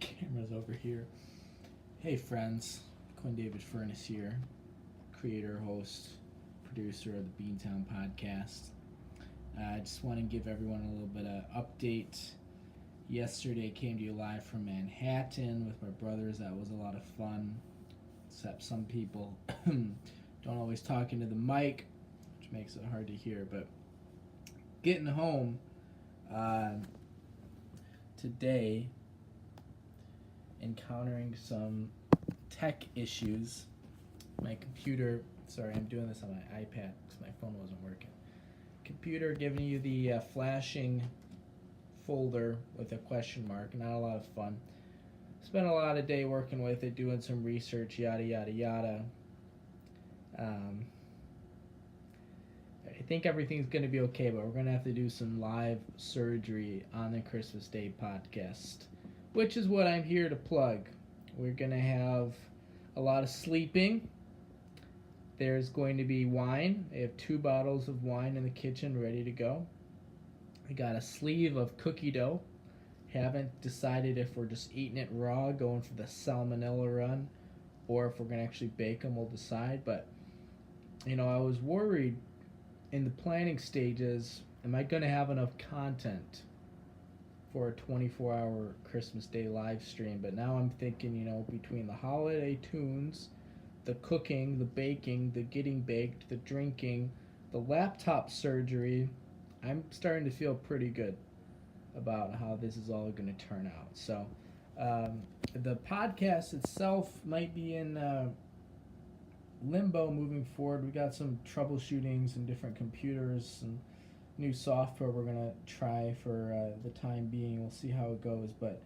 Camera's over here. Hey friends, Quinn David Furness here, creator, host, producer of the Beantown Podcast. I just want to give everyone a little bit of update. Yesterday came to you live from Manhattan with my brothers. That was a lot of fun, except some people don't always talk into the mic, which makes it hard to hear. But getting home today, encountering some tech issues. My computer, sorry, I'm doing this on my iPad because my phone wasn't working. Computer giving you the flashing folder with a question mark. Not a lot of fun. Spent a lot of day working with it, doing some research, yada yada yada. I think everything's going to be okay, but we're going to have to do some live surgery on the Christmas Day podcast, which is what I'm here to plug. We're going to have a lot of sleeping. There's going to be wine. I have 2 bottles of wine in the kitchen ready to go. I got a sleeve of cookie dough. Haven't decided if we're just eating it raw, going for the salmonella run, or if we're going to actually bake them. We'll decide. But, I was worried in the planning stages, am I going to have enough content for a 24-hour Christmas Day live stream? But now I'm thinking, between the holiday tunes, the cooking, the baking, the getting baked, the drinking, the laptop surgery, I'm starting to feel pretty good about how this is all going to turn out. So the podcast itself might be in limbo moving forward. We got some troubleshooting, some different computers, some new software we're going to try for the time being. We'll see how it goes, but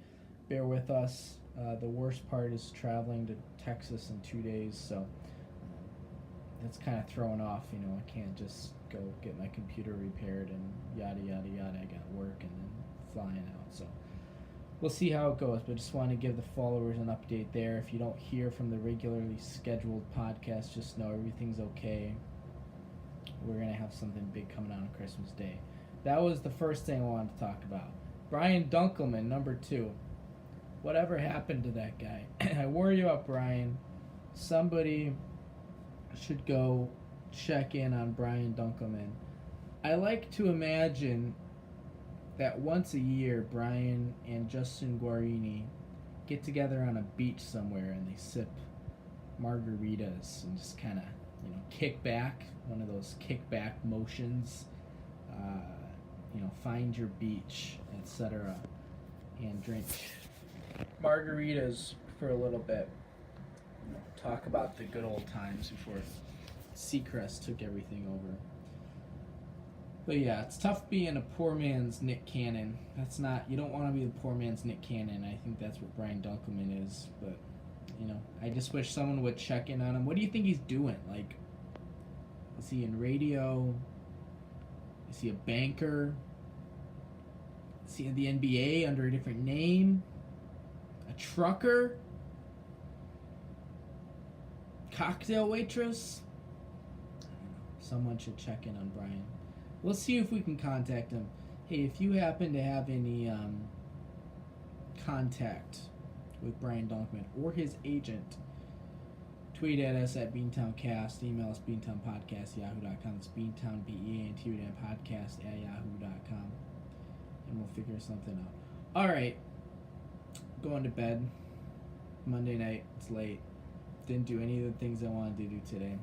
bear with us. The worst part is traveling to Texas in 2 days, so that's kind of throwing off. I can't just go get my computer repaired and yada yada yada. I got work and then flying out, so we'll see how it goes. But just want to give the followers an update there. If you don't hear from the regularly scheduled podcast, just know everything's okay. We're going to have something big coming out on Christmas Day. That was the first thing I wanted to talk about. Brian Dunkleman, number 2. Whatever happened to that guy? I worry about Brian. Somebody should go check in on Brian Dunkleman. I like to imagine that once a year, Brian and Justin Guarini get together on a beach somewhere and they sip margaritas and just kind of, kick back, one of those kickback motions, find your beach, etc., and drink margaritas for a little bit. Talk about the good old times before Seacrest took everything over. But yeah, it's tough being a poor man's Nick Cannon. You don't want to be the poor man's Nick Cannon. I think that's what Brian Dunkleman is. But, I just wish someone would check in on him. What do you think he's doing? Like, is he in radio? Is he a banker? Is he in the NBA under a different name? A trucker? Cocktail waitress? I don't know. Someone should check in on Brian. We'll see if we can contact him. Hey, if you happen to have any contact with Brian Dunkleman or his agent, tweet at us at BeantownCast, email us BeantownPodcast@yahoo.com. It's Beantown, BEANTOWN podcast at yahoo.com, and we'll figure something out. All right, going to bed. Monday night, it's late. Didn't do any of the things I wanted to do today.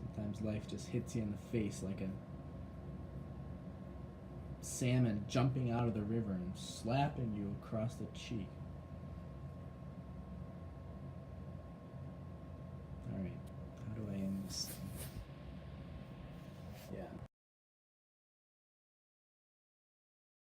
Sometimes life just hits you in the face like a salmon jumping out of the river and slapping you across the cheek.